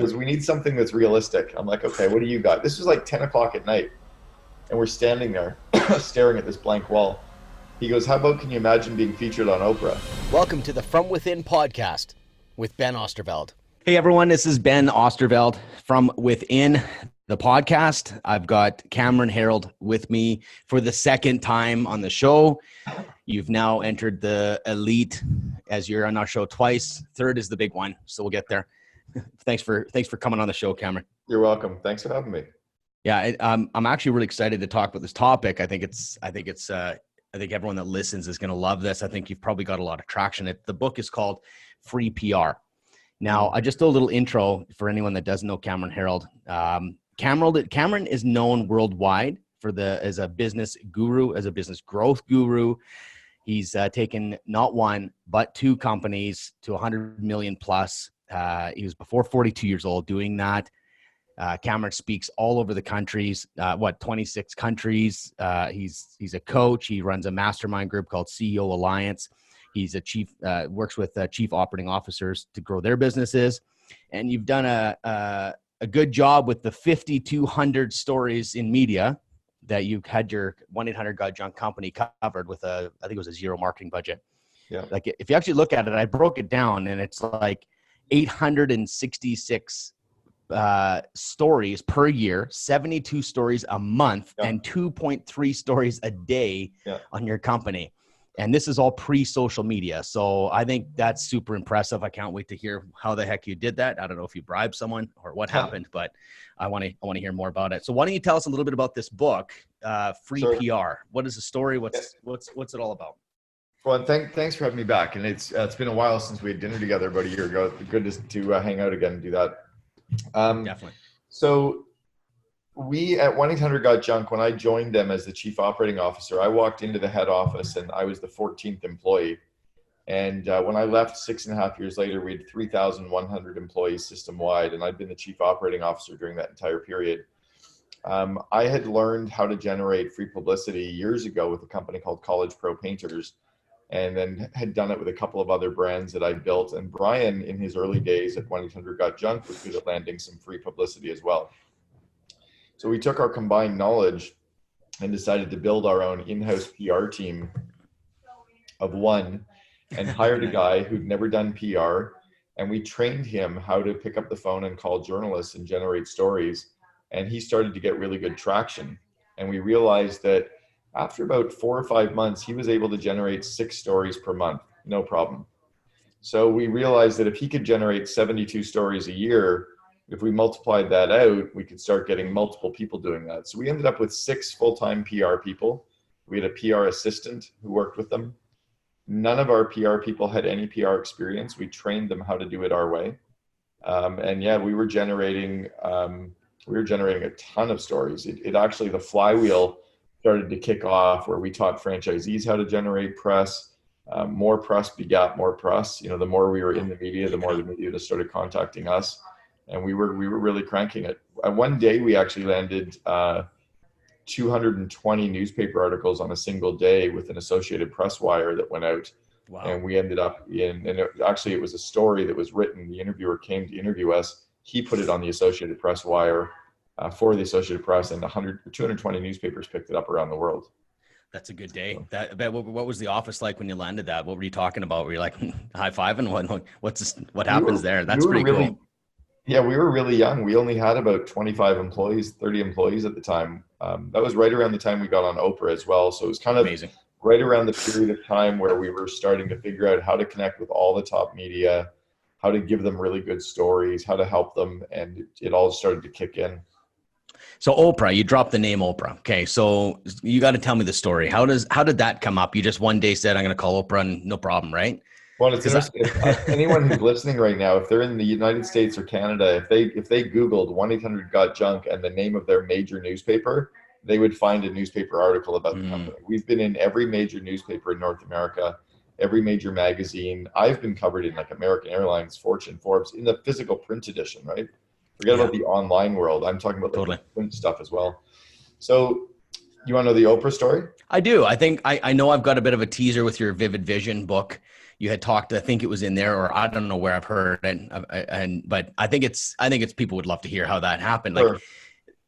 goes, we need something that's realistic. I'm like, okay, what do you got? This was like 10 o'clock at night. And we're standing there staring at this blank wall. He goes, how about can you imagine being featured on Oprah? Welcome to the From Within podcast with Ben Osterveld. Hey everyone, this is Ben Osterveld from Within the podcast. I've got Cameron Herold with me for the second time on the show. You've now entered the elite as you're on our show twice. Third is the big one, so we'll get there. Thanks for coming on the show, Cameron. You're welcome. Thanks for having me. Yeah, I'm actually really excited to talk about this topic. I think everyone that listens is going to love this. I think you've probably got a lot of traction. The book is called Free PR. Now, I just do a little intro for anyone that doesn't know Cameron Herold. Cameron is known worldwide as a business guru, as a business growth guru. He's taken not one, but two companies to 100 million plus. He was before 42 years old doing that. Cameron speaks all over the countries, 26 countries. He's a coach. He runs a mastermind group called COO Alliance. He's works with chief operating officers to grow their businesses. And you've done a good job with the 5,200 stories in media that you've had your 1-800-GOT-JUNK company covered with I think it was a zero marketing budget. Yeah. Like if you actually look at it, I broke it down and it's like 866 stories per year, 72 stories a month, and 2.3 stories a day on your company. And this is all pre-social media. So I think that's super impressive. I can't wait to hear how the heck you did that. I don't know if you bribed someone or what happened, but I want to hear more about it. So why don't you tell us a little bit about this book, Free PR? What is the story? What's it all about? Well, thanks for having me back. And it's been a while since we had dinner together about a year ago. Good to hang out again and do that. Definitely. So we at 1-800-GOT-JUNK, when I joined them as the chief operating officer, I walked into the head office and I was the 14th employee. And when I left 6.5 years later, we had 3,100 employees system-wide, and I'd been the chief operating officer during that entire period. I had learned how to generate free publicity years ago with a company called College Pro Painters, and then had done it with a couple of other brands that I built. And Brian, in his early days at 1-800-GOT-JUNK, was good at landing some free publicity as well. So we took our combined knowledge and decided to build our own in-house PR team of one, and hired a guy who'd never done PR. And we trained him how to pick up the phone and call journalists and generate stories. And he started to get really good traction. And we realized that after about 4 or 5 months, he was able to generate 6 stories per month, no problem. So we realized that if he could generate 72 stories a year, if we multiplied that out, we could start getting multiple people doing that. So we ended up with 6 full-time PR people. We had a PR assistant who worked with them. None of our PR people had any PR experience. We trained them how to do it our way. We were generating a ton of stories. It actually, the flywheel started to kick off where we taught franchisees how to generate press. More press begat more press. The more we were in the media, the more the media just started contacting us. And we were really cranking it. One day we actually landed 220 newspaper articles on a single day with an Associated Press wire that went out. Wow. And we ended up it was a story that was written. The interviewer came to interview us. He put it on the Associated Press wire for the Associated Press, and 220 newspapers picked it up around the world. That's a good day. What was the office like when you landed that? What were you talking about? Were you like high-fiving? What happens there? That's pretty cool. Yeah, we were really young. We only had about 25 employees, 30 employees at the time. That was right around the time we got on Oprah as well. So it was kind of amazing. Right around the period of time where we were starting to figure out how to connect with all the top media, how to give them really good stories, how to help them. And it all started to kick in. So Oprah, you dropped the name Oprah. Okay, so you got to tell me the story. How did that come up? You just one day said, I'm going to call Oprah and no problem, right? Well, it's interesting. Anyone who's listening right now, if they're in the United States or Canada, if they Googled 1-800-GOT-JUNK and the name of their major newspaper, they would find a newspaper article about the company. We've been in every major newspaper in North America, every major magazine. I've been covered in like American Airlines, Fortune, Forbes, in the physical print edition, right? Forget about the online world. I'm talking about the print stuff as well. So you want to know the Oprah story? I do. I think I know I've got a bit of a teaser with your Vivid Vision book. you had talked, I think it was in there, or I don't know where I've heard, but I think it's people would love to hear how that happened. Like, Sure.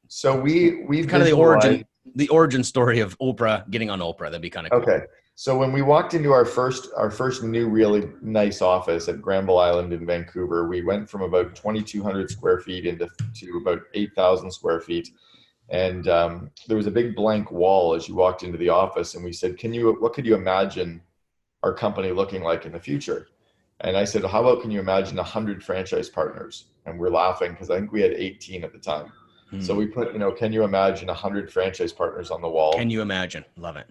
So we kind of visualized the origin story of Oprah getting on Oprah. That'd be kind of cool. Okay. So when we walked into our first new really nice office at Granville Island in Vancouver, we went from about 2,200 square feet to about 8,000 square feet. And there was a big blank wall as you walked into the office. And we said, what could you imagine our company looking like in the future? And I said, how about, can you imagine 100 franchise partners? And we're laughing because I think we had 18 at the time. So we put, can you imagine 100 franchise partners on the wall? Can you imagine? Love it.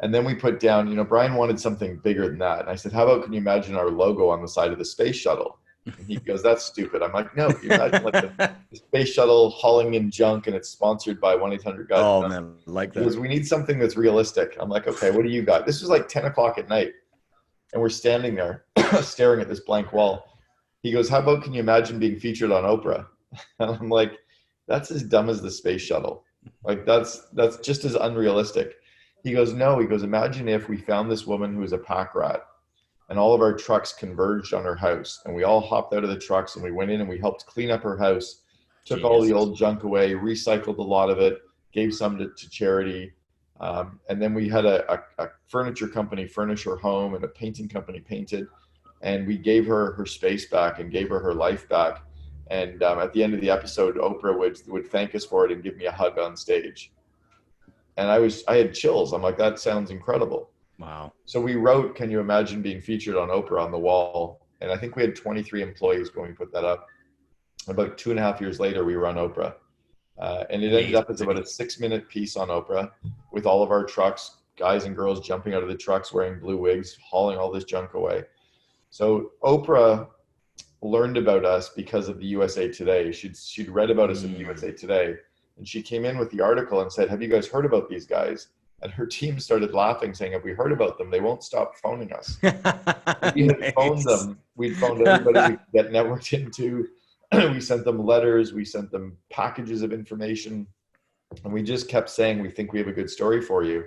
And then we put down, Brian wanted something bigger than that. And I said, how about, can you imagine our logo on the side of the space shuttle? And he goes, that's stupid. I'm like, no, you imagine like the space shuttle hauling in junk and it's sponsored by 1-800-GUT. Oh man, like that. He goes, we need something that's realistic. I'm like, okay, what do you got? This was like 10 o'clock at night. And we're standing there staring at this blank wall. He goes, how about, can you imagine being featured on Oprah? And I'm like, that's as dumb as the space shuttle. Like that's just as unrealistic. He goes, no. He goes, imagine if we found this woman who was a pack rat and all of our trucks converged on her house and we all hopped out of the trucks and we went in and we helped clean up her house, took all the old junk away, recycled a lot of it, gave some to charity. And then we had a furniture company furnish her home and a painting company painted, and we gave her her space back and gave her her life back. And at the end of the episode, Oprah would thank us for it and give me a hug on stage. And I had chills. I'm like, that sounds incredible. Wow. So we wrote, can you imagine being featured on Oprah on the wall? And I think we had 23 employees when we put that up. About 2.5 years later, we were on Oprah. And it ended up as about a 6-minute piece on Oprah with all of our trucks, guys and girls jumping out of the trucks wearing blue wigs, hauling all this junk away. So Oprah learned about us because of the USA Today. She'd read about us in the USA Today. And she came in with the article and said, have you guys heard about these guys? And her team started laughing, saying, have we heard about them? They won't stop phoning us. We had phoned them. We'd phoned everybody we could get networked into. We sent them letters. We sent them packages of information. And we just kept saying, we think we have a good story for you.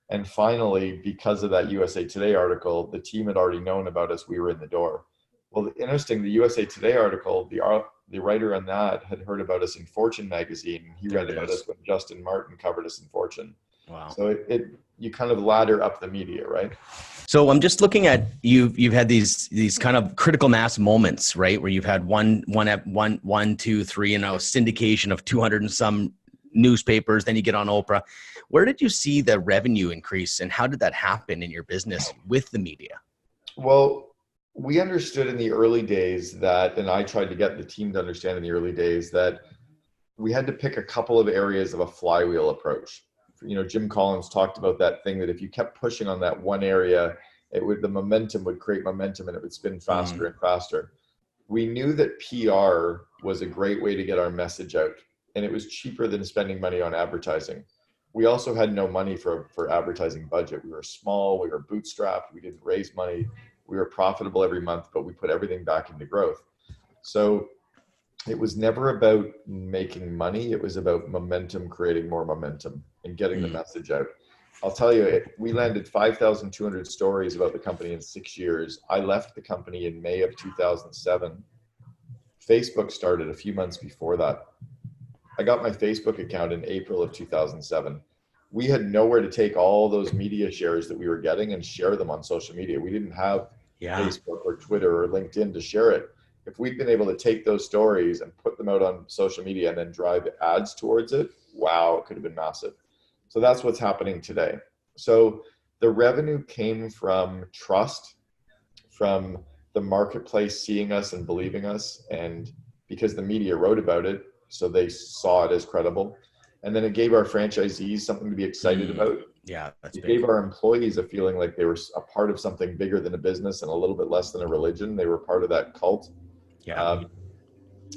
And finally, because of that USA Today article, the team had already known about us. We were in the door. Well, interesting, the USA Today article, the writer on that had heard about us in Fortune magazine. He read about us when Justin Martin covered us in Fortune. Wow. So you kind of ladder up the media, right? So I'm just looking at you've had these kind of critical mass moments, right? Where you've had one, 2, 3, and now syndication of 200 and some newspapers. Then you get on Oprah. Where did you see the revenue increase, and how did that happen in your business with the media? Well, we understood in the early days that, and I tried to get the team to understand in the early days, that we had to pick a couple of areas of a flywheel approach. Jim Collins talked about that thing that if you kept pushing on that one area, the momentum would create momentum and it would spin faster and faster. We knew that PR was a great way to get our message out, and it was cheaper than spending money on advertising. We also had no money for advertising budget. We were small, we were bootstrapped, we didn't raise money. We were profitable every month, but we put everything back into growth. So it was never about making money. It was about momentum, creating more momentum and getting the message out. I'll tell you, we landed 5,200 stories about the company in 6 years. I left the company in May of 2007. Facebook started a few months before that. I got my Facebook account in April of 2007. We had nowhere to take all those media shares that we were getting and share them on social media. We didn't have Facebook or Twitter or LinkedIn to share it. If we'd been able to take those stories and put them out on social media and then drive ads towards it, wow, it could have been massive. So that's what's happening today. So the revenue came from trust, from the marketplace seeing us and believing us, and because the media wrote about it, so they saw it as credible. And then it gave our franchisees something to be excited about. Yeah, that's it big. Gave our employees a feeling like they were a part of something bigger than a business and a little bit less than a religion. They were part of that cult. Yeah.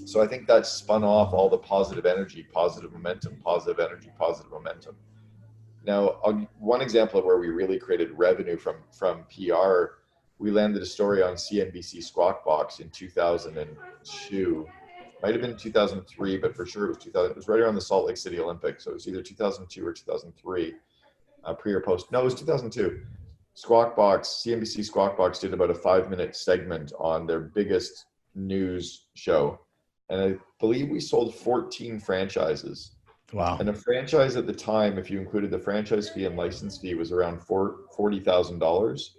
So I think that spun off all the positive energy, positive momentum, positive energy, positive momentum. Now, one example of where we really created revenue from PR, we landed a story on CNBC Squawk Box in 2002. Might have been 2003, but for sure it was 2000. It was right around the Salt Lake City Olympics. So it was either 2002 or 2003, pre or post. No, it was 2002. CNBC Squawk Box did about a 5-minute segment on their biggest news show. And I believe we sold 14 franchises. Wow. And a franchise at the time, if you included the franchise fee and license fee, was around $40,000.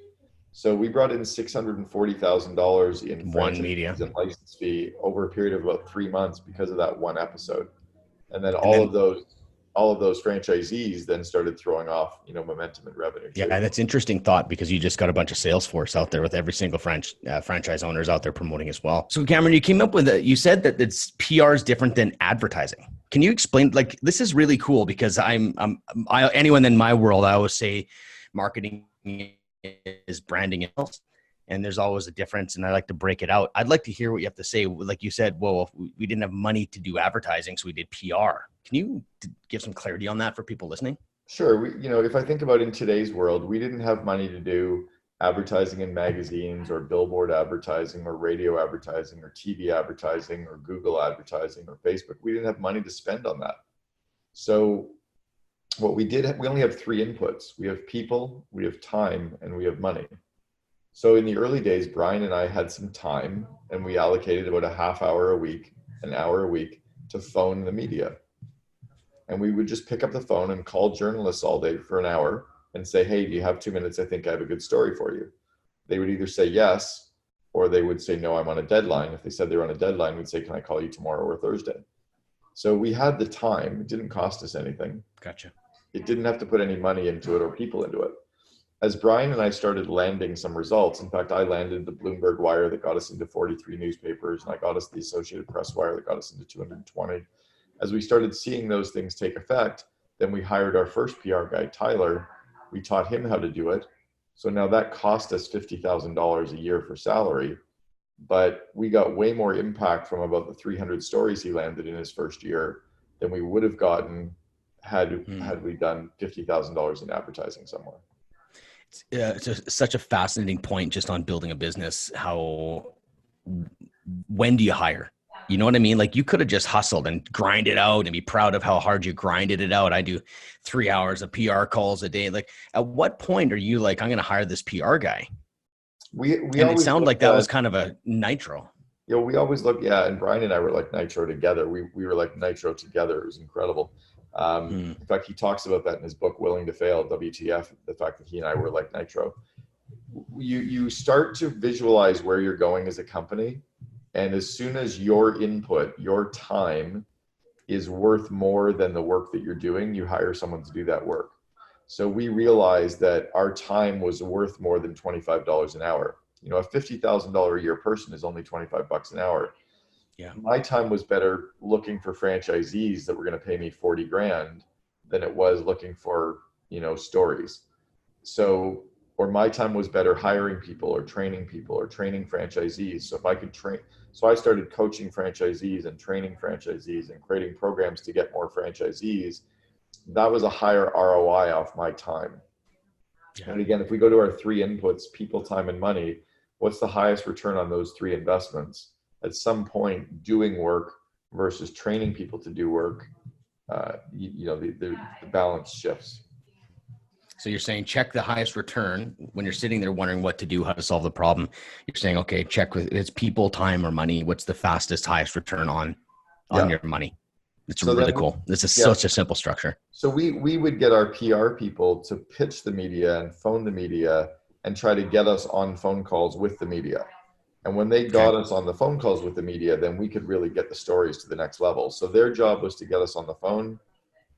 So we brought in $640,000 in One franchise media fees and license fee over a period of about 3 months because of that one episode. And then all of those franchisees then started throwing off, momentum and revenue. Yeah, that's interesting thought, because you just got a bunch of sales force out there with every single franchise owners out there promoting as well. So Cameron, you came up with you said that it's PR is different than advertising. Can you explain? Like, this is really cool, because anyone in my world, I always say marketing is branding and there's always a difference, and I like to break it out. I'd like to hear what you have to say. Like you said, well, we didn't have money to do advertising, so we did PR. Can you give some clarity on that for people listening? Sure. If I think about in today's world, we didn't have money to do advertising in magazines or billboard advertising or radio advertising or TV advertising or Google advertising or Facebook. We didn't have money to spend on that. So what we did, we only have 3 inputs. We have people, we have time, and we have money. So in the early days, Brian and I had some time, and we allocated about a half hour a week, an hour a week to phone the media. And we would just pick up the phone and call journalists all day for an hour and say, hey, do you have 2 minutes? I think I have a good story for you. They would either say yes, or they would say, no, I'm on a deadline. If they said they were on a deadline, we'd say, can I call you tomorrow or Thursday? So we had the time. It didn't cost us anything. Gotcha. It didn't have to put any money into it or people into it. As Brian and I started landing some results, in fact, I landed the Bloomberg Wire that got us into 43 newspapers, and I got us the Associated Press Wire that got us into 220. As we started seeing those things take effect, then we hired our first PR guy, Tyler. We taught him how to do it. So now that cost us $50,000 a year for salary, but we got way more impact from about the 300 stories he landed in his first year than we would have gotten had we done $50,000 in advertising somewhere. It's such a fascinating point just on building a business. When do you hire? You know what I mean? Like, you could have just hustled and grind it out and be proud of how hard you grinded it out. I do 3 hours of PR calls a day. Like, at what point are you like, I'm going to hire this PR guy? And it sounded like that was kind of a nitro. We always look, and Brian and I were like nitro together. We were like nitro together. It was incredible. In fact, he talks about that in his book, Willing to Fail, WTF, the fact that he and I were like nitro. You start to visualize where you're going as a company. And as soon as your input, your time is worth more than the work that you're doing, you hire someone to do that work. So we realized that our time was worth more than $25 an hour. A $50,000 a year person is only $25 an hour. Yeah. My time was better looking for franchisees that were going to pay me 40 grand than it was looking for, stories. So, or my time was better hiring people or training franchisees. So if I could train, so I started coaching franchisees and training franchisees and creating programs to get more franchisees. That was a higher ROI off my time. Yeah. And again, if we go to our 3 inputs, people, time, and money, what's the highest return on those 3 investments? At some point, doing work versus training people to do work, the balance shifts. So you're saying check the highest return when you're sitting there wondering what to do, how to solve the problem. You're saying, okay, check with it's people, time, or money. What's the fastest, highest return on your money? It's really cool. This is such a simple structure. So we would get our PR people to pitch the media and phone the media and try to get us on phone calls with the media. And when they got us on the phone calls with the media, then we could really get the stories to the next level. So their job was to get us on the phone.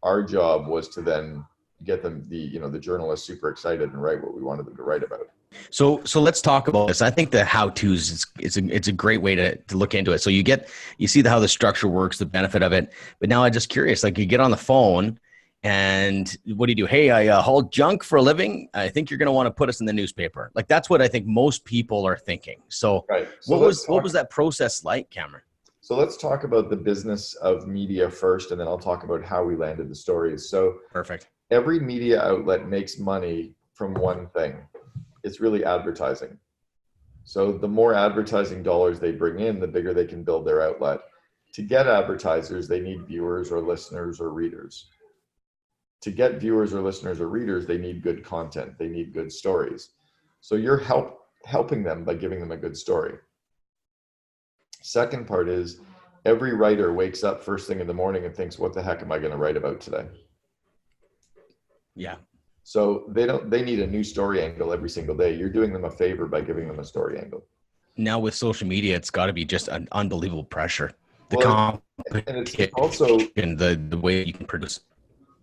Our job was to then get them, the journalists super excited and write what we wanted them to write about. So let's talk about this. I think the how-tos it's a great way to look into it. So you see how the structure works, the benefit of it. But now I'm just curious, like, you get on the phone and what do you do? Hey, I haul junk for a living. I think you're going to want to put us in the newspaper. Like, that's what I think most people are thinking. So, what was that process like, Cameron? So let's talk about the business of media first, and then I'll talk about how we landed the stories. So perfect. Every media outlet makes money from one thing. It's really advertising. So the more advertising dollars they bring in, the bigger they can build their outlet. To get advertisers, they need viewers or listeners or readers. to get viewers or listeners or readers, they need good content. They need good stories. So you're helping them by giving them a good story. Second part is every writer wakes up first thing in the morning and thinks, what the heck am I going to write about today? Yeah. So they need a new story angle every single day. You're doing them a favor by giving them a story angle. Now with social media, it's got to be just an unbelievable pressure. The And it's also the way you can produce.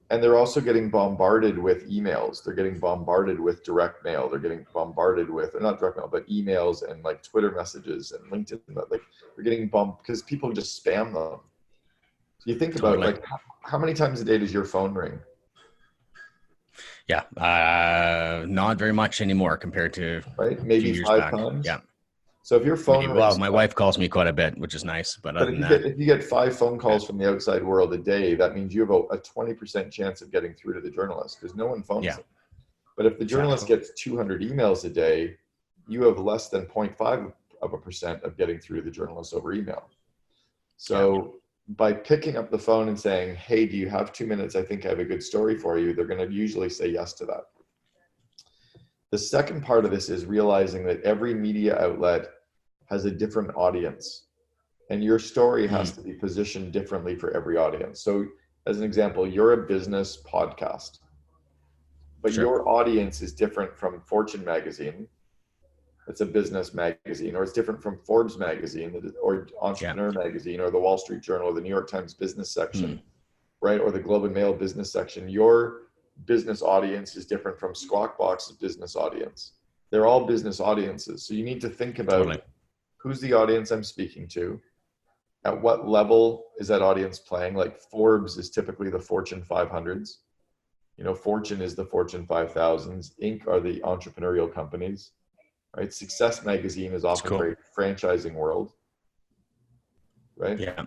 And they're also getting bombarded with emails. They're getting bombarded with direct mail. They're getting bombarded with, or not direct mail, but emails and like Twitter messages and LinkedIn. Like they're getting bombed because people just spam them. So you think about like how many times a day does your phone ring? Yeah, not very much anymore compared to maybe 5 times. Yeah. So if your phone rings, well, my wife calls me quite a bit, which is nice. But if you get 5 phone calls from the outside world a day, that means you have a 20% chance of getting through to the journalist because no one phones them. But if the journalist gets 200 emails a day, you have less than 0.5% of getting through to the journalist over email. So by picking up the phone and saying, hey, do you have 2 minutes? I think I have a good story for you. They're going to usually say yes to that. The second part of this is realizing that every media outlet has a different audience, and your story has to be positioned differently for every audience. So as an example, you're a business podcast, but your audience is different from Fortune magazine. It's a business magazine, or it's different from Forbes magazine or Entrepreneur magazine or the Wall Street Journal or the New York Times business section, right? Or the Globe and Mail business section. Your business audience is different from Squawk Box's business audience. They're all business audiences. So you need to think about who's the audience I'm speaking to, at what level is that audience playing? Like Forbes is typically the Fortune 500s. You know, Fortune is the Fortune 5000s. Inc. are the entrepreneurial companies, right? Success magazine is often very franchising world, right? Yeah.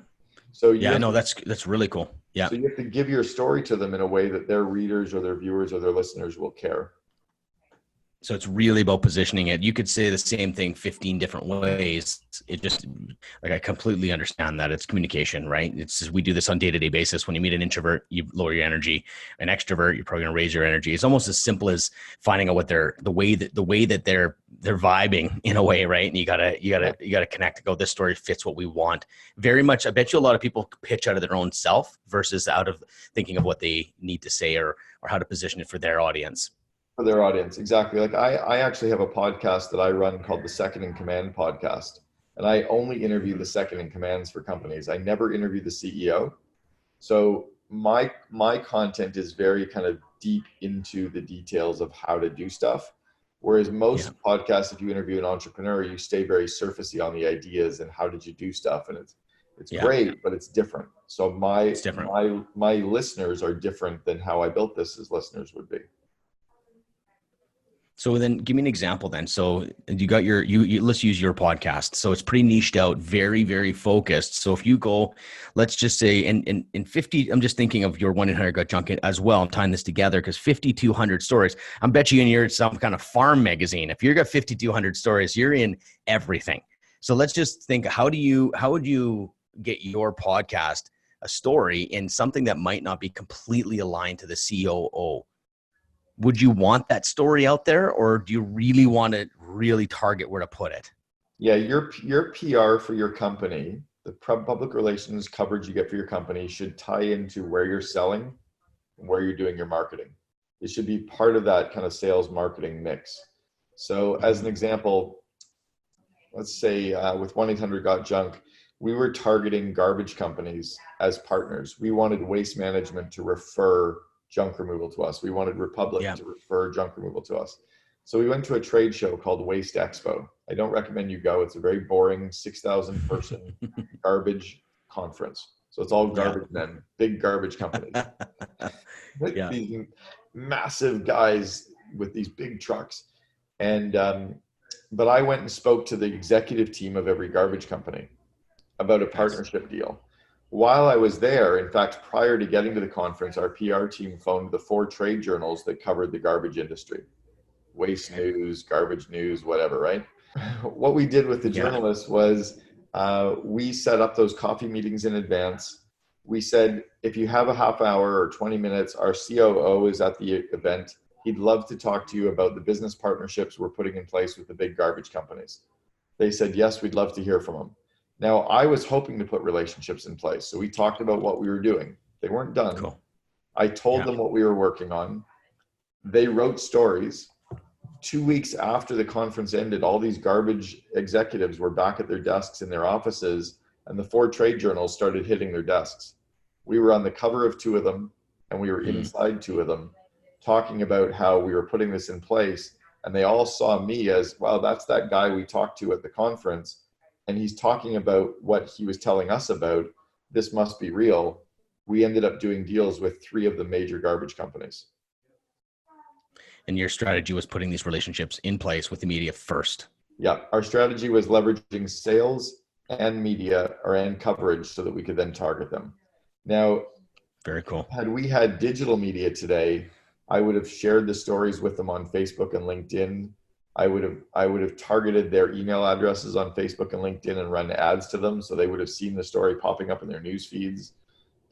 So that's really cool. Yeah. So you have to give your story to them in a way that their readers or their viewers or their listeners will care. So it's really about positioning it. You could say the same thing 15 different ways. It just, like, I completely understand that it's communication, right? It's just, we do this on day-to-day basis. When you meet an introvert, you lower your energy. An extrovert, you're probably going to raise your energy. It's almost as simple as finding out what the way that they're vibing in a way, right? And you gotta connect and go, this story fits what we want. Very much. I bet you a lot of people pitch out of their own self versus out of thinking of what they need to say or how to position it for their audience. For their audience, exactly. Like I actually have a podcast that I run called the Second in Command podcast, and I only interview the second in commands for companies. I never interview the CEO. So my content is very kind of deep into the details of how to do stuff. Whereas most podcasts, if you interview an entrepreneur, you stay very surfacey on the ideas and how did you do stuff, and it's great, but it's different. So my listeners are different than how I built this as listeners would be. So then give me an example then. So you got let's use your podcast. So it's pretty niched out, very, very focused. So if you go, let's just say in 50, I'm just thinking of your 1-800-GOT-JUNK as well. I'm tying this together because 5,200 stories. I'm bet you you're some kind of farm magazine. If you've got 5,200 stories, you're in everything. So let's just think, how would you get your podcast a story in something that might not be completely aligned to the COO? Would you want that story out there, or do you really want to really target where to put it? Yeah, your PR for your company, the public relations coverage you get for your company should tie into where you're selling and where you're doing your marketing. It should be part of that kind of sales marketing mix. So as an example, let's say with 1-800-GOT-JUNK, we were targeting garbage companies as partners. We wanted Waste Management to refer junk removal to us. We wanted Republic to refer junk removal to us. So we went to a trade show called Waste Expo. I don't recommend you go. It's a very boring 6,000 person garbage conference. So it's all garbage men, big garbage companies. These massive guys with these big trucks. And, but I went and spoke to the executive team of every garbage company about a partnership deal. While I was there, in fact, prior to getting to the conference, our PR team phoned the 4 trade journals that covered the garbage industry. Waste News, Garbage News, whatever, right? What we did with the journalists was we set up those coffee meetings in advance. We said, if you have a half hour or 20 minutes, our COO is at the event. He'd love to talk to you about the business partnerships we're putting in place with the big garbage companies. They said, yes, we'd love to hear from them. Now, I was hoping to put relationships in place. So we talked about what we were doing. They weren't done. Cool. I told them what we were working on. They wrote stories. 2 weeks after the conference ended, all these garbage executives were back at their desks in their offices, and the 4 trade journals started hitting their desks. We were on the cover of 2 of them, and we were inside 2 of them, talking about how we were putting this in place. And they all saw me as, wow, that's that guy we talked to at the conference. And he's talking about what he was telling us about. This must be real. We ended up doing deals with 3 of the major garbage companies. And your strategy was putting these relationships in place with the media first. Yeah, our strategy was leveraging sales and media and coverage so that we could then target them. Now, very cool. Had we had digital media today, I would have shared the stories with them on Facebook and LinkedIn. I would have targeted their email addresses on Facebook and LinkedIn and run ads to them, so they would have seen the story popping up in their news feeds.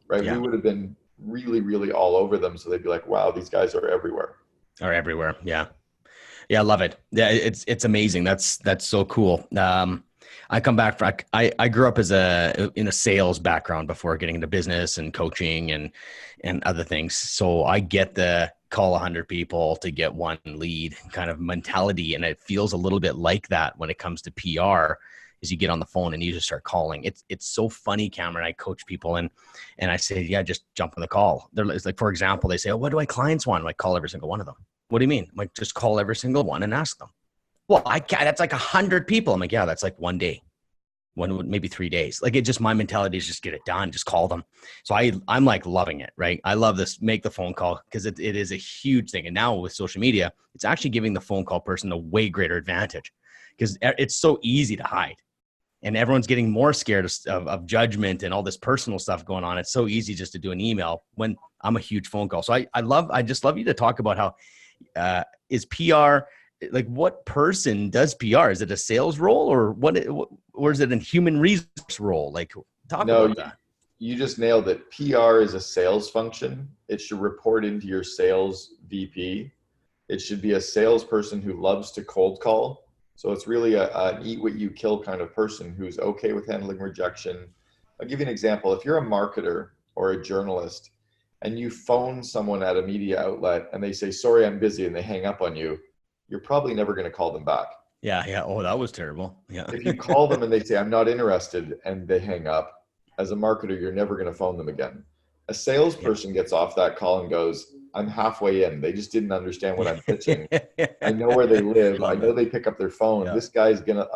Right? Yeah. We would have been really, really all over them, so they'd be like, "Wow, these guys are everywhere." Are everywhere. Yeah. Yeah, I love it. Yeah, it's amazing. That's so cool. I come back from, I grew up in a sales background before getting into business and coaching and other things. So I get the call 100 people to get 1 lead kind of mentality. And it feels a little bit like that when it comes to PR, is you get on the phone and you just start calling. It's so funny, Cameron. I coach people and I say, yeah, just jump on the call. It's like, for example, they say, oh, what do my clients want? I'm like, call every single one of them. What do you mean? I'm like, just call every single one and ask them. Well, I can't, that's like 100 people. I'm like, yeah, that's like 1 day, maybe 3 days. Like it just, my mentality is just get it done, just call them. So I'm like loving it, right? I love this, make the phone call, because it is a huge thing. And now with social media, it's actually giving the phone call person a way greater advantage because it's so easy to hide. And everyone's getting more scared of judgment and all this personal stuff going on. It's so easy just to do an email when I'm a huge phone call. So I just love you to talk about how is PR, like what person does PR? Is it a sales role or or is it a human resource role? Like talk about that. You just nailed it. PR is a sales function. It should report into your sales VP. It should be a salesperson who loves to cold call. So it's really an eat what you kill kind of person who's okay with handling rejection. I'll give you an example. If you're a marketer or a journalist and you phone someone at a media outlet and they say, sorry, I'm busy, and they hang up on you, you're probably never going to call them back. Yeah. Yeah. Oh, that was terrible. Yeah. If you call them and they say, I'm not interested, and they hang up, as a marketer, you're never going to phone them again. A salesperson gets off that call and goes, I'm halfway in. They just didn't understand what I'm pitching. I know where they live. I know they pick up their phone. Yeah. This guy's going to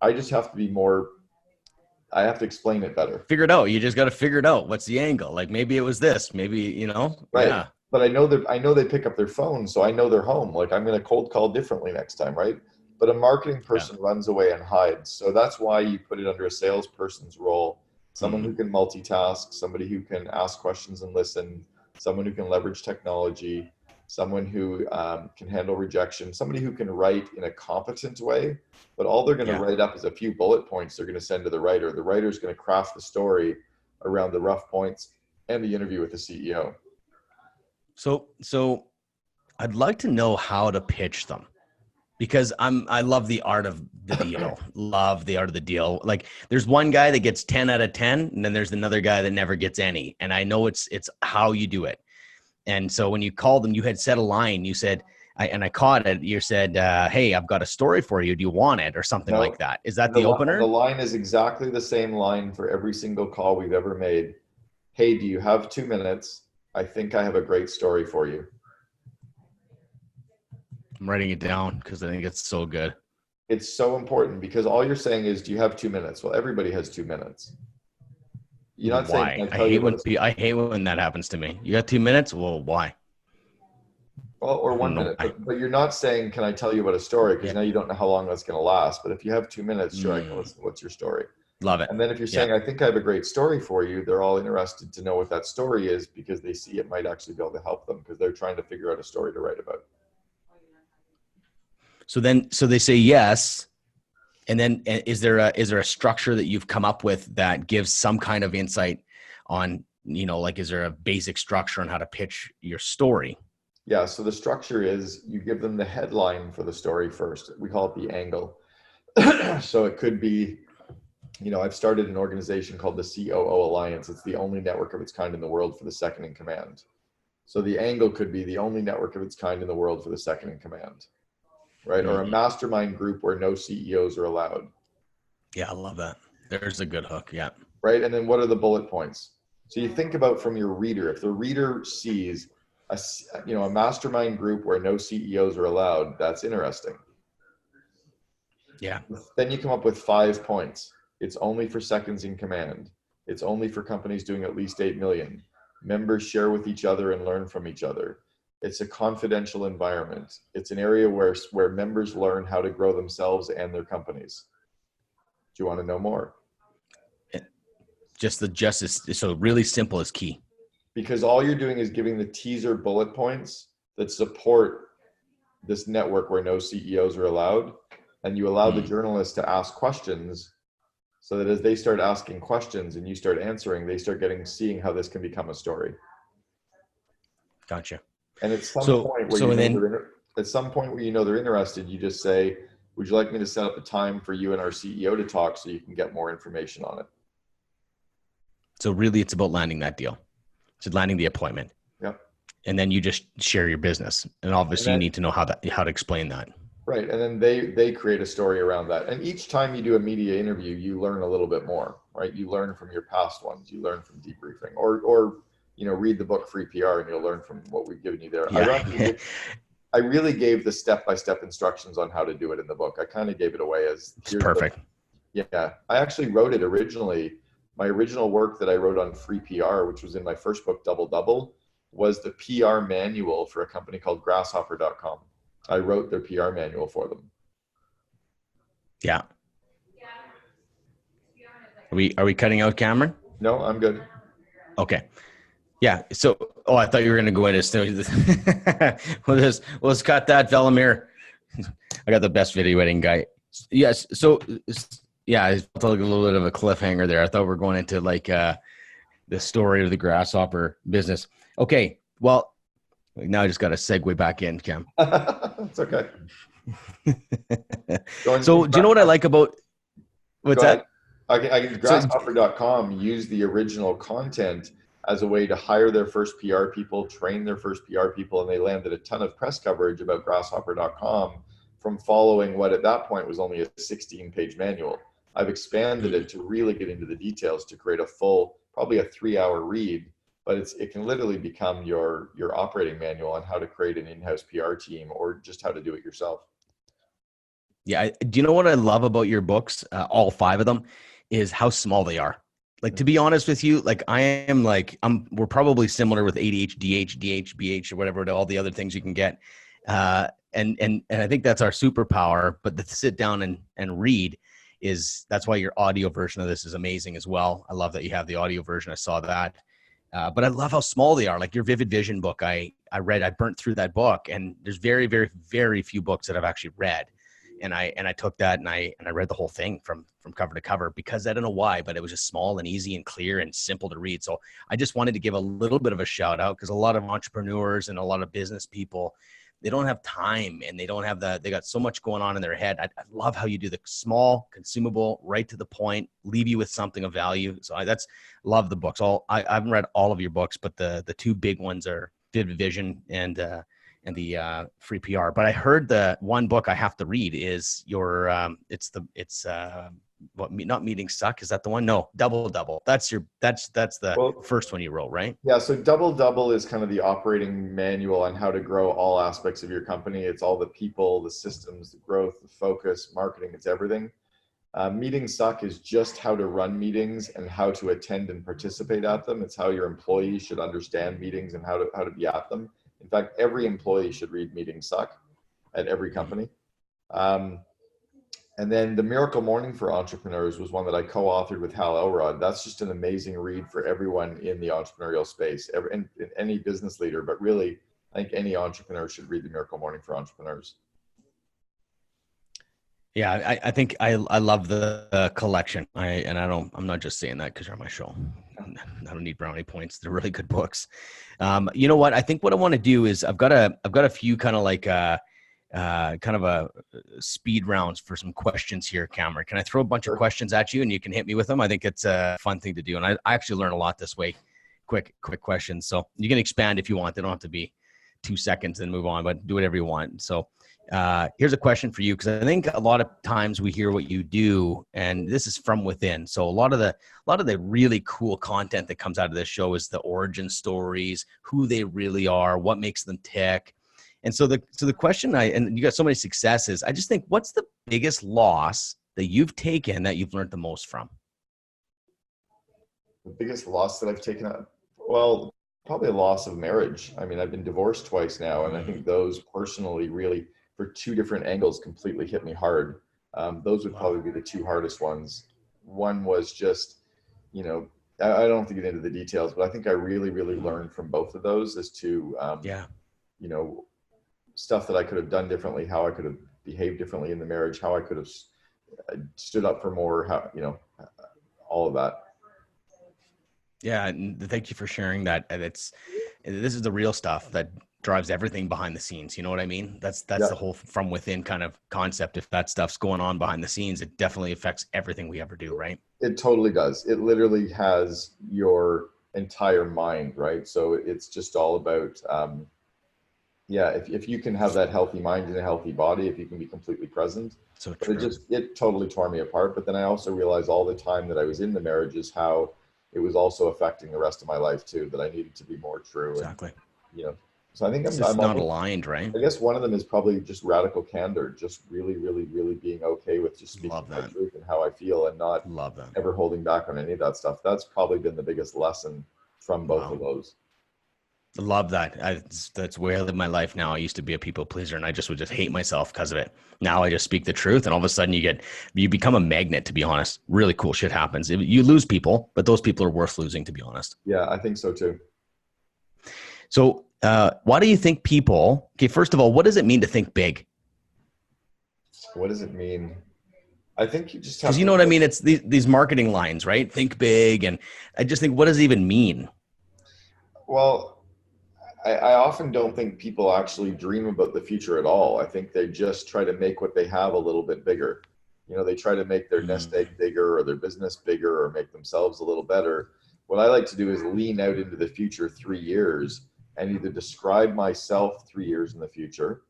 I just have to be more, I have to explain it better. Figure it out. You just got to figure it out. What's the angle? Like maybe it was this, maybe, Right. Yeah. But I know they pick up their phone, so I know they're home. Like I'm going to cold call differently next time, right? But a marketing person runs away and hides. So that's why you put it under a salesperson's role. Someone who can multitask, somebody who can ask questions and listen, someone who can leverage technology, someone who can handle rejection, somebody who can write in a competent way, but all they're going to write up is a few bullet points they're going to send to the writer. The writer's going to craft the story around the rough points and the interview with the CEO. So I'd like to know how to pitch them, because I love the art of the deal. Love the art of the deal. Like there's one guy that gets 10 out of 10, and then there's another guy that never gets any. And I know it's how you do it. And so when you called them, you had said a line. You said, I caught it. You said, hey, I've got a story for you. Do you want it? Or something like that. Is that the opener? The line is exactly the same line for every single call we've ever made. Hey, do you have 2 minutes? I think I have a great story for you. I'm writing it down because I think it's so good. It's so important because all you're saying is, do you have 2 minutes? Well, everybody has 2 minutes. You're not saying, I hate when that happens to me. You got 2 minutes? Well, why? Well, or 1 minute, but you're not saying, can I tell you about a story? Because now you don't know how long that's going to last. But if you have 2 minutes, sure, I can listen. What's your story? Love it. And then if you're saying, I think I have a great story for you, they're all interested to know what that story is because they see it might actually be able to help them because they're trying to figure out a story to write about. So they say yes. And then is there a structure that you've come up with that gives some kind of insight on like, is there a basic structure on how to pitch your story? Yeah. So the structure is you give them the headline for the story first. We call it the angle. So it could be, I've started an organization called the COO Alliance. It's the only network of its kind in the world for the second in command. So the angle could be the only network of its kind in the world for the second in command, right? Or a mastermind group where no CEOs are allowed. Yeah, I love that. There's a good hook. Yeah. Right. And then what are the bullet points? So you think about from your reader, if the reader sees a mastermind group where no CEOs are allowed, that's interesting. Yeah. Then you come up with 5 points. It's only for seconds in command. It's only for companies doing at least 8 million. Members share with each other and learn from each other. It's a confidential environment. It's an area where members learn how to grow themselves and their companies. Do you want to know more? Just the justice. So really simple is key. Because all you're doing is giving the teaser bullet points that support this network where no CEOs are allowed. And you allow the journalists to ask questions so that as they start asking questions and you start answering, they start seeing how this can become a story. Gotcha. And at some point where they're interested, you just say, would you like me to set up a time for you and our CEO to talk so you can get more information on it? So really it's about landing that deal. It's landing the appointment. Yep. And then you just share your business. And obviously you need to know how to explain that. Right. And then they create a story around that. And each time you do a media interview, you learn a little bit more, right? You learn from your past ones. You learn from debriefing or read the book Free PR and you'll learn from what we've given you there. Yeah. I really gave the step-by-step instructions on how to do it in the book. I kind of gave it away as it's perfect. Yeah. I actually wrote it originally. My original work that I wrote on Free PR, which was in my first book, Double Double, was the PR manual for a company called grasshopper.com. I wrote their PR manual for them. Yeah. Are we cutting out Cameron? No, I'm good. Okay. Yeah. So, I thought you were going to go into let's cut that, Velimir. I got the best video editing guy. Yes. So, yeah, I felt like a little bit of a cliffhanger there. I thought we were going into the story of the grasshopper business. Okay. Well, now I just got to segue back in, Cam. It's okay. So do you know what I like about what's that? Grasshopper.com used the original content as a way to hire their first PR people, train their first PR people, and they landed a ton of press coverage about Grasshopper.com from following what at that point was only a 16-page manual. I've expanded it to really get into the details to create a full, probably a 3-hour read, but it can literally become your operating manual on how to create an in-house PR team or just how to do it yourself. Yeah. Do you know what I love about your books? All 5 of them is how small they are. Like, to be honest with you, we're probably similar with ADHD, DH, BH, or whatever, to all the other things you can get. And I think that's our superpower, but to sit down and read that's why your audio version of this is amazing as well. I love that you have the audio version. I saw that. But I love how small they are. Like your Vivid Vision book, I burnt through that book, and there's very, very, very few books that I've actually read. And I took that and I read the whole thing from cover to cover because I don't know why, but it was just small and easy and clear and simple to read. So I just wanted to give a little bit of a shout out because a lot of entrepreneurs and a lot of business people, they don't have time and they got so much going on in their head. I love how you do the small, consumable, right to the point, leave you with something of value. So love the books. I haven't read all of your books, but the 2 big ones are Vivid Vision and the Free PR. But I heard the one book I have to read is your not Meeting Suck. Is that the one? No, Double Double. That's the first one you wrote, right? Yeah. So Double Double is kind of the operating manual on how to grow all aspects of your company. It's all the people, the systems, the growth, the focus, marketing. It's everything. Meeting Suck is just how to run meetings and how to attend and participate at them. It's how your employees should understand meetings and how to be at them. In fact, every employee should read Meeting Suck at every company. And then The Miracle Morning for Entrepreneurs was one that I co-authored with Hal Elrod. That's just an amazing read for everyone in the entrepreneurial space, any business leader, but really, I think any entrepreneur should read The Miracle Morning for Entrepreneurs. Yeah, I think I love the collection. I'm not just saying that because you're on my show. I don't need brownie points. They're really good books. You know what? I think what I want to do is I've got a few kind of like kind of a speed rounds for some questions here, Cameron. Can I throw a bunch of questions at you and you can hit me with them? I think it's a fun thing to do. And I actually learn a lot this way. Quick questions. So you can expand if you want. They don't have to be 2 seconds and move on, but do whatever you want. So here's a question for you, because I think a lot of times we hear what you do, and this is from within. So a lot of the really cool content that comes out of this show is the origin stories, who they really are, what makes them tick. And so the question and you got so many successes, I just think, what's the biggest loss that you've taken that you've learned the most from? The biggest loss that I've taken out, well, probably a loss of marriage. I mean, I've been divorced twice now, and I think those personally really, for two different angles, completely hit me hard. Those would probably be the two hardest ones. One was just, I don't have to get into the details, but I think I really, really learned from both of those as to, stuff that I could have done differently, how I could have behaved differently in the marriage, how I could have stood up for more, all of that. Yeah, and thank you for sharing that. And this is the real stuff that drives everything behind the scenes. You know what I mean? That's the whole from within kind of concept. If that stuff's going on behind the scenes, it definitely affects everything we ever do, right? It totally does. It literally has your entire mind, right? So it's just all about, if you can have that healthy mind and a healthy body, if you can be completely present. So true. But it totally tore me apart. But then I also realized all the time that I was in the marriages, how it was also affecting the rest of my life too, that I needed to be more true. Exactly. And, so I think I'm not aligned, right? I guess one of them is probably just radical candor, just really, really, really being okay with just speaking my truth and how I feel, and not ever holding back on any of that stuff. That's probably been the biggest lesson from both of those. I love that. That's where I live my life now. I used to be a people pleaser, and I would just hate myself because of it. Now I just speak the truth, and all of a sudden you become a magnet, to be honest. Really cool shit happens. You lose people, but those people are worth losing, to be honest. Yeah, I think so too. So why do you think people, first of all, what does it mean to think big? What does it mean? I think you just have, because you know what I mean? It's these marketing lines, right? Think big. And I just think, what does it even mean? Well, I often don't think people actually dream about the future at all. I think they just try to make what they have a little bit bigger. They try to make their nest egg bigger, or their business bigger, or make themselves a little better. What I like to do is lean out into the future 3 years and either describe myself 3 years in the future,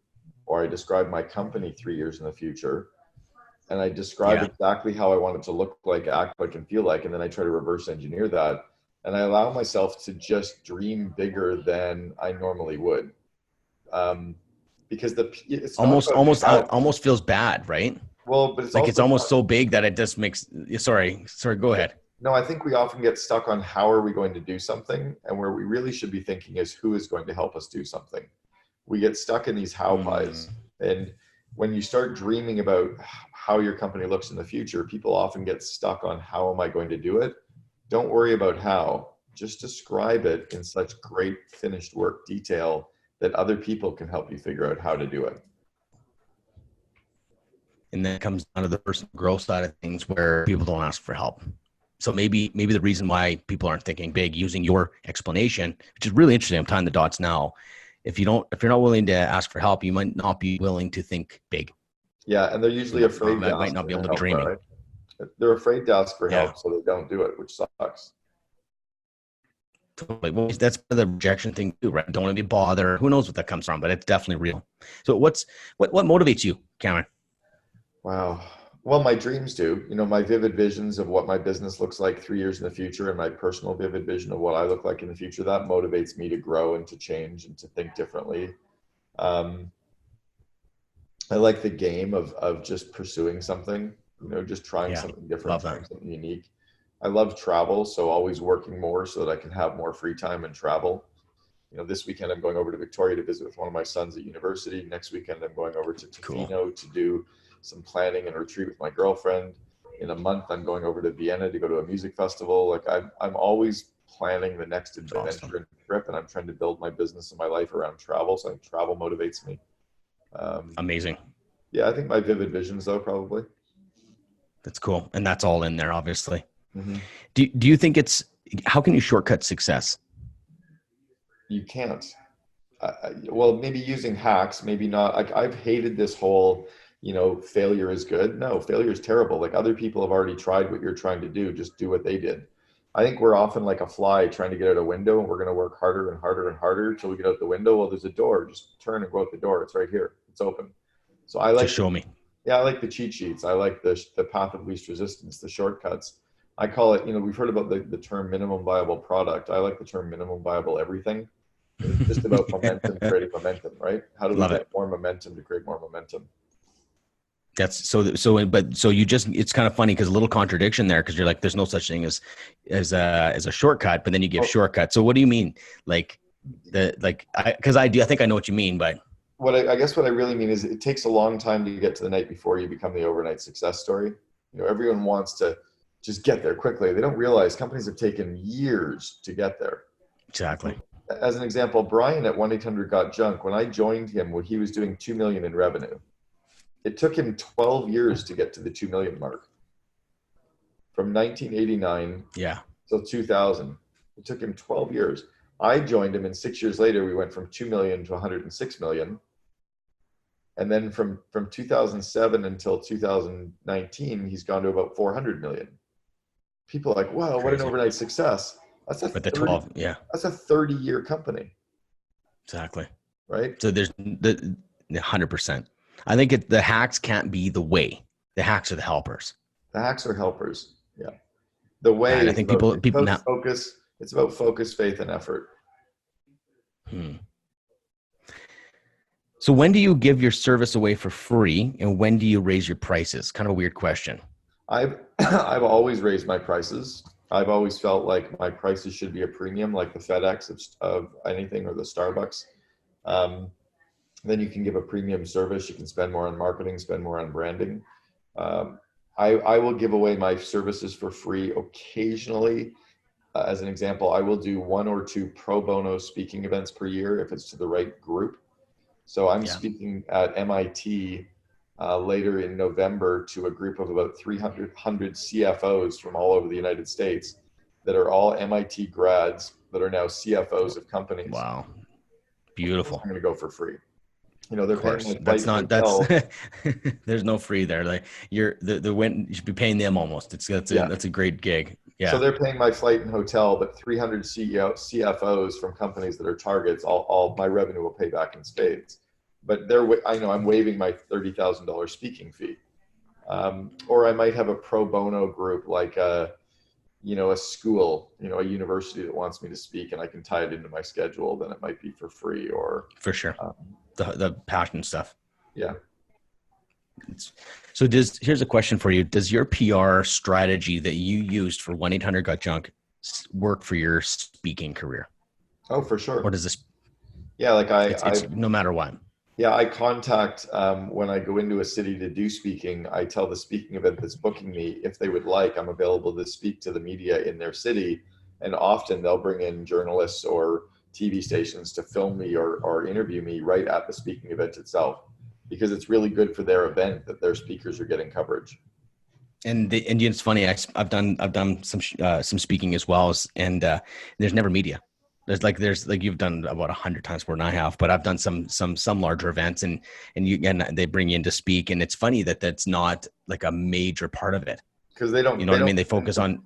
or I describe my company 3 years in the future. And I describe exactly how I want it to look like, act like, and feel like. And then I try to reverse engineer that. And I allow myself to just dream bigger than I normally would. Because it's almost feels bad, right? Well, but it's almost so big that it just makes, sorry, go ahead. No, I think we often get stuck on how are we going to do something, and where we really should be thinking is who is going to help us do something. We get stuck in these how pies. And when you start dreaming about how your company looks in the future, people often get stuck on how am I going to do it? Don't worry about how, just describe it in such great finished work detail that other people can help you figure out how to do it. And then it comes down to the personal growth side of things, where people don't ask for help. So maybe the reason why people aren't thinking big, using your explanation, which is really interesting, I'm tying the dots now. If you're not willing to ask for help, you might not be willing to think big. Yeah, and they're usually afraid. They might not be able to dream. Right? They're afraid to ask for help, so they don't do it, which sucks. Totally. Well, that's the rejection thing too, right? Don't want to be bothered. Who knows what that comes from, but it's definitely real. So what motivates you, Cameron? Wow. Well, my dreams do. My vivid visions of what my business looks like 3 years in the future, and my personal vivid vision of what I look like in the future, that motivates me to grow and to change and to think differently. I like the game of just pursuing something, just trying something different, trying something unique. I love travel, so always working more so that I can have more free time and travel. This weekend I'm going over to Victoria to visit with one of my sons at university. Next weekend I'm going over to Tofino to do some planning and retreat with my girlfriend. In a month I'm going over to Vienna to go to a music festival. Like I'm always planning the next adventure and trip, and I'm trying to build my business and my life around travel. So I think travel motivates me. Amazing. Yeah, I think my vivid visions though, probably. That's cool. And that's all in there, obviously. Mm-hmm. Do you think it's, how can you shortcut success? You can't. Well, maybe using hacks, maybe not. Like, I've hated this whole, failure is good. No, failure is terrible. Like, other people have already tried what you're trying to do. Just do what they did. I think we're often like a fly trying to get out a window, and we're going to work harder and harder and harder until we get out the window. Well, there's a door. Just turn and go out the door. It's right here. It's open. So I like, just show me. Yeah, I like the cheat sheets. I like the path of least resistance, the shortcuts. I call it, we've heard about the term minimum viable product. I like the term minimum viable everything. It's just about momentum, creating momentum, right? How do we get more momentum to create more momentum? That's so you just, it's kind of funny because a little contradiction there, because you're like, there's no such thing as a shortcut, but then you give shortcuts. So what do you mean? I think I know what you mean, but I guess what I really mean is it takes a long time to get to the night before you become the overnight success story. Everyone wants to just get there quickly. They don't realize companies have taken years to get there. Exactly. As an example, Brian at 1-800-GOT-JUNK, when I joined him, when he was doing 2 million in revenue, it took him 12 years to get to the 2 million mark. From 1989 till 2000, it took him 12 years. I joined him, and 6 years later, we went from 2 million to 106 million. And then from 2007 until 2019, he's gone to about 400 million. People are like, wow, what an overnight success. That's a 30-year company. Exactly. Right. So there's 100%. I think the hacks can't be the way. The hacks are the helpers. The hacks are helpers. Yeah. The way, and I think people now focus. It's about focus, faith, and effort. So when do you give your service away for free, and when do you raise your prices? Kind of a weird question. I've always raised my prices. I've always felt like my prices should be a premium, like the FedEx of anything, or the Starbucks. Then you can give a premium service. You can spend more on marketing, spend more on branding. I will give away my services for free occasionally. As an example, I will do 1 or 2 pro bono speaking events per year if it's to the right group. So I'm speaking at MIT later in November to a group of about 300 CFOs from all over the United States that are all MIT grads that are now CFOs of companies. Wow. Beautiful. I'm going to go for free. They're paying there's no free there. Like you should be paying them almost. That's a great gig. Yeah. So they're paying my flight and hotel, but 300 CFOs from companies that are targets, all my revenue will pay back in spades. But I know I'm waiving my $30,000 speaking fee. Or I might have a pro bono group like a school, a university that wants me to speak, and I can tie it into my schedule. Then it might be for free, or for sure. The passion stuff. Yeah. So here's a question for you. Does your PR strategy that you used for 1-800-GOT-JUNK work for your speaking career? Oh, for sure. Or does this? Yeah. Like it's no matter what. Yeah. I contact, when I go into a city to do speaking, I tell the speaking event that's booking me, if they would like, I'm available to speak to the media in their city. And often they'll bring in journalists or TV stations to film me or interview me right at the speaking event itself, because it's really good for their event that their speakers are getting coverage. And it's funny. I've done some speaking as well, and there's never media. There's like you've done about 100 times more than I have, but I've done some larger events, and they bring you in to speak, and it's funny that that's not like a major part of it, because they don't. What I mean? They focus on.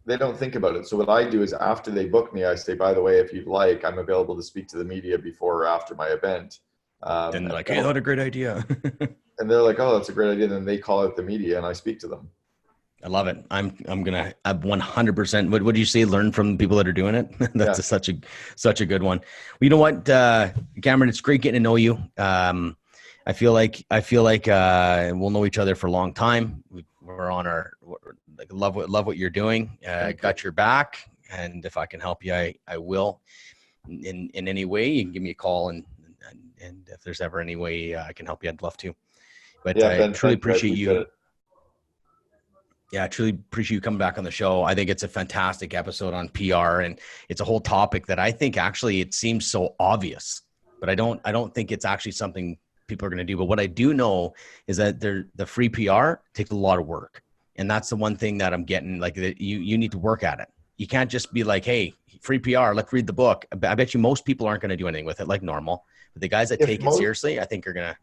They don't think about it. So what I do is, after they book me, I say, by the way, if you'd like, I'm available to speak to the media before or after my event. Then they're like, hey, that's a great idea. And they're like, oh, that's a great idea. And then they call out the media and I speak to them. I love it. I'm going to 100%. What would you say? Learn from people that are doing it. That's such a good one. Well, you know what, Cameron, it's great getting to know you. I feel like we'll know each other for a long time. We're on our, love what you're doing. Got your back. And if I can help you, I will in any way. You can give me a call, and if there's ever any way I can help you, I'd love to. But I truly appreciate you. Yeah, I truly appreciate you coming back on the show. I think it's a fantastic episode on PR, and it's a whole topic that I think actually it seems so obvious, but I don't think it's actually something people are going to do. But what I do know is that the free PR takes a lot of work, and that's the one thing that I'm getting, like, that you need to work at it. You can't just be like, hey, free PR, let's read the book. I bet you most people aren't going to do anything with it like normal. But the guys that take it seriously, I think are going to.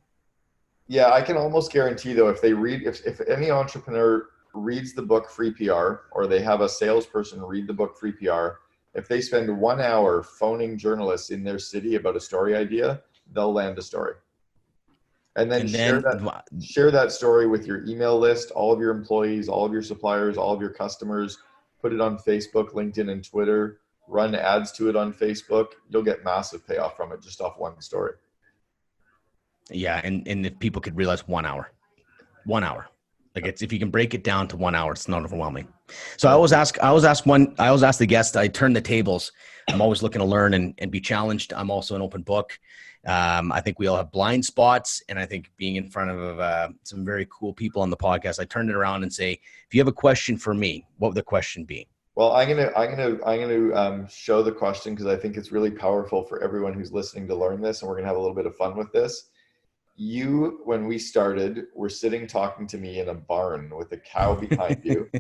Yeah, I can almost guarantee though, if any entrepreneur reads the book Free PR, or they have a salesperson read the book Free PR, if they spend 1 hour phoning journalists in their city about a story idea, they'll land a story. And then share that story with your email list, all of your employees, all of your suppliers, all of your customers. Put it on Facebook, LinkedIn, and Twitter. Run ads to it on Facebook. You'll get massive payoff from it just off one story. Yeah, and if people could realize 1 hour. Like if you can break it down to 1 hour, it's not overwhelming. So I always ask the guest, I turn the tables. I'm always looking to learn and be challenged. I'm also an open book. I think we all have blind spots, and I think being in front of some very cool people on the podcast, I turn it around and say, if you have a question for me, what would the question be? Well, I'm gonna show the question because I think it's really powerful for everyone who's listening to learn this, and we're gonna have a little bit of fun with this. You, when we started, were sitting talking to me in a barn with a cow behind you.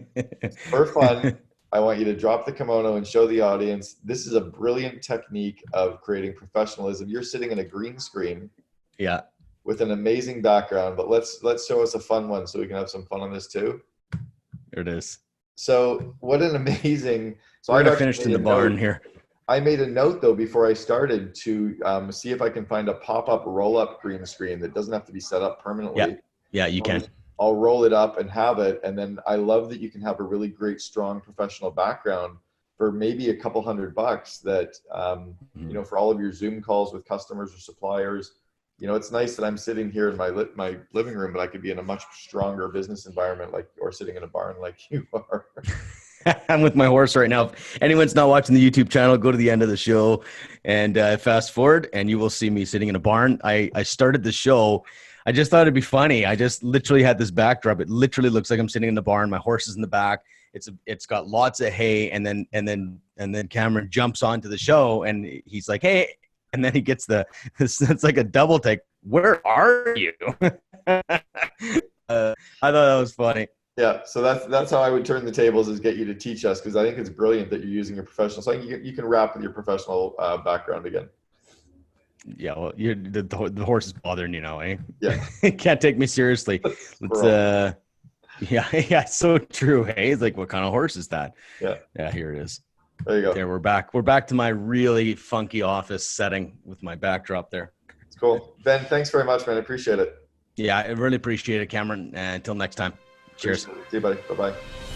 For fun, I want you to drop the kimono and show the audience. This is a brilliant technique of creating professionalism. You're sitting in a green screen, yeah, with an amazing background. But let's show us a fun one so we can have some fun on this too. There it is. So what an amazing! So I finished in the barn here. I made a note though before I started to see if I can find a pop-up roll-up green screen that doesn't have to be set up permanently. Yeah, you can. I'll roll it up and have it. And then I love that you can have a really great, strong professional background for maybe a couple $100 that, you know, for all of your Zoom calls with customers or suppliers. You know, it's nice that I'm sitting here in my living room, but I could be in a much stronger business environment, or sitting in a barn like you are. I'm with my horse right now. If anyone's not watching the YouTube channel, go to the end of the show and fast forward, and you will see me sitting in a barn. I started the show. I just thought it'd be funny. I just literally had this backdrop. It literally looks like I'm sitting in the barn. My horse is in the back. It's got lots of hay, and then Cameron jumps onto the show, and he's like, "Hey," and then he gets it's like a double take. Where are you? I thought that was funny. Yeah, so that's how I would turn the tables, is get you to teach us, because I think it's brilliant that you're using your professional. So you can wrap with your professional background again. Yeah, well, the horse is bothering you now, eh? Yeah, can't take me seriously. Yeah, so true. Hey, it's like, what kind of horse is that? Yeah, here it is. There you go. There, we're back. We're back to my really funky office setting with my backdrop there. It's cool. Ben, thanks very much, man. I appreciate it. Yeah, I really appreciate it, Cameron. Until next time. Cheers. See you, buddy. Bye-bye.